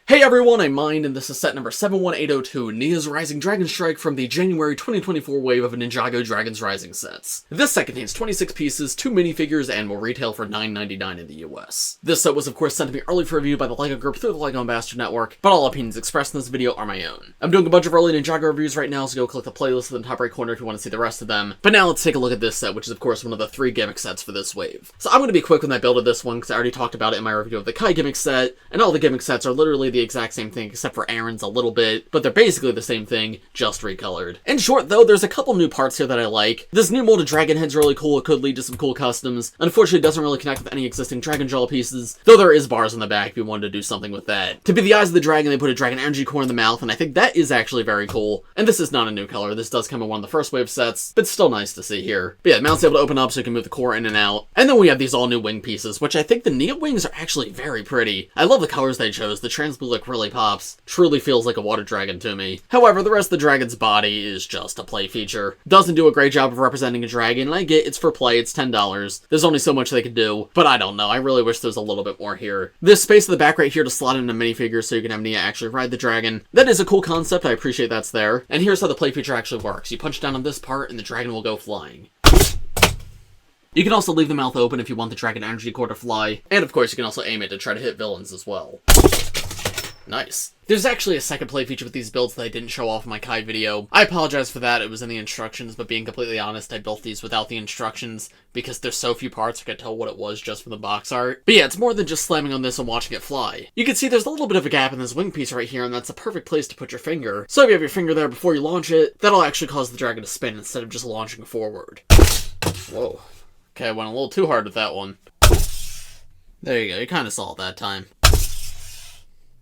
Hey everyone, I'm Mind, and this is set number 71802, Nya's Rising Dragon Strike from the January 2024 wave of Ninjago Dragons Rising sets. This set contains 26 pieces, 2 minifigures, and will retail for $9.99 in the US. This set was of course sent to me early for review by the LEGO group through the LEGO Ambassador Network, but all opinions expressed in this video are my own. I'm doing a bunch of early Ninjago reviews right now, so go click the playlist in the top right corner if you want to see the rest of them. But now let's take a look at this set, which is of course one of the 3 gimmick sets for this wave. So I'm going to be quick with my build of this one, because I already talked about it in my review of the Kai gimmick set, and all the gimmick sets are literally the exact same thing, except for Aaron's a little bit, but they're basically the same thing, just recolored. In short though, there's a couple new parts here that I like. This new molded dragon head's really cool, it could lead to some cool customs. Unfortunately, it doesn't really connect with any existing dragon jaw pieces, though there is bars on the back if you wanted to do something with that. To be the eyes of the dragon, they put a dragon energy core in the mouth, and I think that is actually very cool. And this is not a new color, this does come in one of the first wave sets, but still nice to see here. But yeah, the mount's able to open up so you can move the core in and out. And then we have these all new wing pieces, which I think the Nya wings are actually very pretty. I love the colors they chose, the trans blue look really pops. Truly feels like a water dragon to me. However, the rest of the dragon's body is just a play feature. Doesn't do a great job of representing a dragon, and I get it's for play, it's $10. There's only so much they can do, but I don't know, I really wish there's a little bit more here. This space at the back right here to slot in a minifigure so you can have Nya actually ride the dragon. That is a cool concept, I appreciate that's there. And here's how the play feature actually works. You punch down on this part and the dragon will go flying. You can also leave the mouth open if you want the dragon energy core to fly, and of course you can also aim it to try to hit villains as well. Nice. There's actually a second play feature with these builds that I didn't show off in my Kai video. I apologize for that, it was in the instructions, but being completely honest, I built these without the instructions because there's so few parts I could tell what it was just from the box art. But yeah, it's more than just slamming on this and watching it fly. You can see there's a little bit of a gap in this wing piece right here, and that's a perfect place to put your finger. So if you have your finger there before you launch it, that'll actually cause the dragon to spin instead of just launching forward. Whoa. Okay, I went a little too hard with that one. There you go, you kinda saw it that time.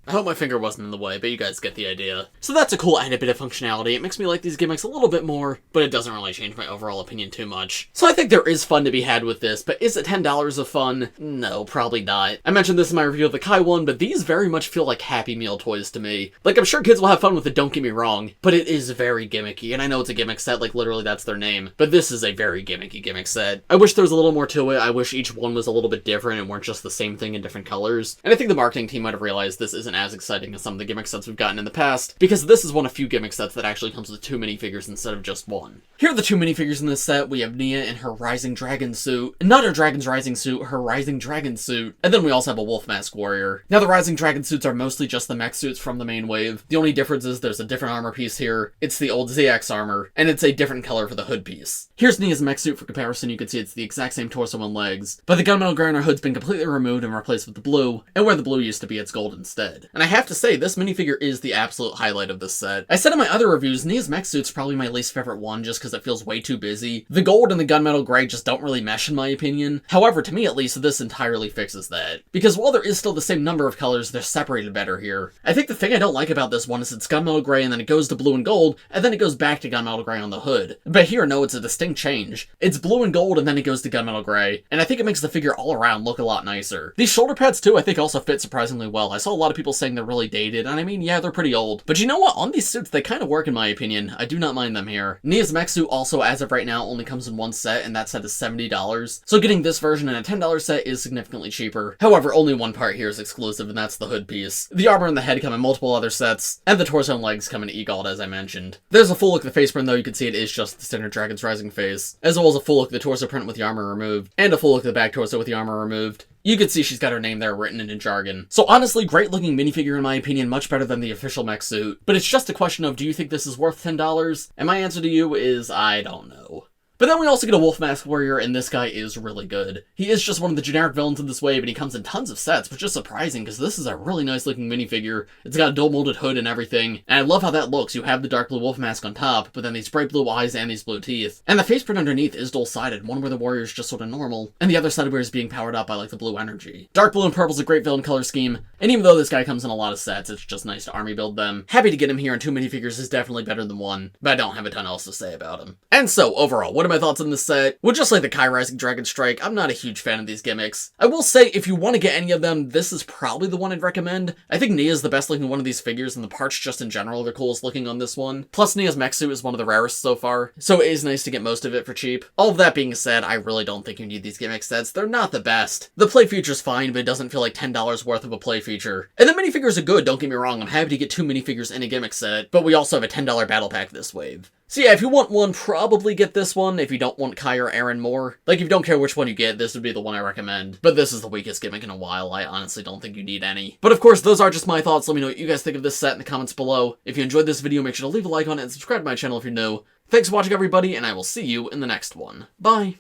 I hope my finger wasn't in the way, but you guys get the idea. So that's a cool added bit of functionality. It makes me like these gimmicks a little bit more, but it doesn't really change my overall opinion too much. So I think there is fun to be had with this, but is it $10 of fun? No, probably not. I mentioned this in my review of the Kai one, but these very much feel like Happy Meal toys to me. Like, I'm sure kids will have fun with it, don't get me wrong, but it is very gimmicky, and I know it's a gimmick set, like literally that's their name, but this is a very gimmicky gimmick set. I wish there was a little more to it. I wish each one was a little bit different and weren't just the same thing in different colors. And I think the marketing team might have realized this isn't as exciting as some of the gimmick sets we've gotten in the past, because this is one of few gimmick sets that actually comes with 2 minifigures instead of just 1. Here are the 2 minifigures in this set. We have Nya in her Rising Dragon suit, not her Dragon's Rising suit, her Rising Dragon suit, and then we also have a Wolf Mask Warrior. Now the Rising Dragon suits are mostly just the mech suits from the main wave. The only difference is there's a different armor piece here. It's the old ZX armor, and it's a different color for the hood piece. Here's Nya's mech suit for comparison. You can see it's the exact same torso and legs, but the gunmetal gray on her hood's been completely removed and replaced with the blue, and where the blue used to be, it's gold instead. And I have to say, this minifigure is the absolute highlight of this set. I said in my other reviews, Nya's mech suit's probably my least favorite one just because it feels way too busy. The gold and the gunmetal gray just don't really mesh in my opinion. However, to me at least, this entirely fixes that. Because while there is still the same number of colors, they're separated better here. I think the thing I don't like about this one is it's gunmetal gray and then it goes to blue and gold, and then it goes back to gunmetal gray on the hood. But here, no, it's a distinct change. It's blue and gold and then it goes to gunmetal gray, and I think it makes the figure all around look a lot nicer. These shoulder pads too, I think also fit surprisingly well. I saw a lot of people saying they're really dated, and I mean, yeah, they're pretty old. But you know what? On these suits, they kind of work in my opinion. I do not mind them here. Nya's mech suit also, as of right now, only comes in 1 set, and that set is $70. So getting this version in a $10 set is significantly cheaper. However, only one part here is exclusive, and that's the hood piece. The armor and the head come in multiple other sets, and the torso and legs come in EGOT, as I mentioned. There's a full look of the face print, though. You can see it is just the standard Dragon's Rising face, as well as a full look of the torso print with the armor removed, and a full look of the back torso with the armor removed. You can see she's got her name there written in jargon. So honestly, great looking minifigure in my opinion, much better than the official mech suit. But it's just a question of, do you think this is worth $10? And my answer to you is, I don't know. But then we also get a Wolf Mask Warrior, and this guy is really good. He is just one of the generic villains in this wave, and he comes in tons of sets, which is surprising, because this is a really nice looking minifigure. It's got a dual molded hood and everything, and I love how that looks. You have the dark blue wolf mask on top, but then these bright blue eyes and these blue teeth. And the face print underneath is dual-sided, one where the warrior is just sort of normal, and the other side where he's being powered up by like the blue energy. Dark blue and purple is a great villain color scheme, and even though this guy comes in a lot of sets, it's just nice to army build them. Happy to get him here, and 2 minifigures is definitely better than 1, but I don't have a ton else to say about him. And so, overall, what am my thoughts on this set. Well, just like the Kai Rising Dragon Strike, I'm not a huge fan of these gimmicks. I will say, if you want to get any of them, this is probably the one I'd recommend. I think Nya's the best looking one of these figures, and the parts just in general are the coolest looking on this one. Plus, Nya's mech suit is one of the rarest so far, so it is nice to get most of it for cheap. All of that being said, I really don't think you need these gimmick sets. They're not the best. The play feature's fine, but it doesn't feel like $10 worth of a play feature. And the minifigures are good, don't get me wrong. I'm happy to get 2 minifigures in a gimmick set, but we also have a $10 battle pack this wave. So yeah, if you want one, probably get this one. If you don't want Kai or Aaron more, like, if you don't care which one you get, this would be the one I recommend. But this is the weakest gimmick in a while. I honestly don't think you need any. But of course, those are just my thoughts. Let me know what you guys think of this set in the comments below. If you enjoyed this video, make sure to leave a like on it and subscribe to my channel if you're new. Thanks for watching, everybody, and I will see you in the next one. Bye!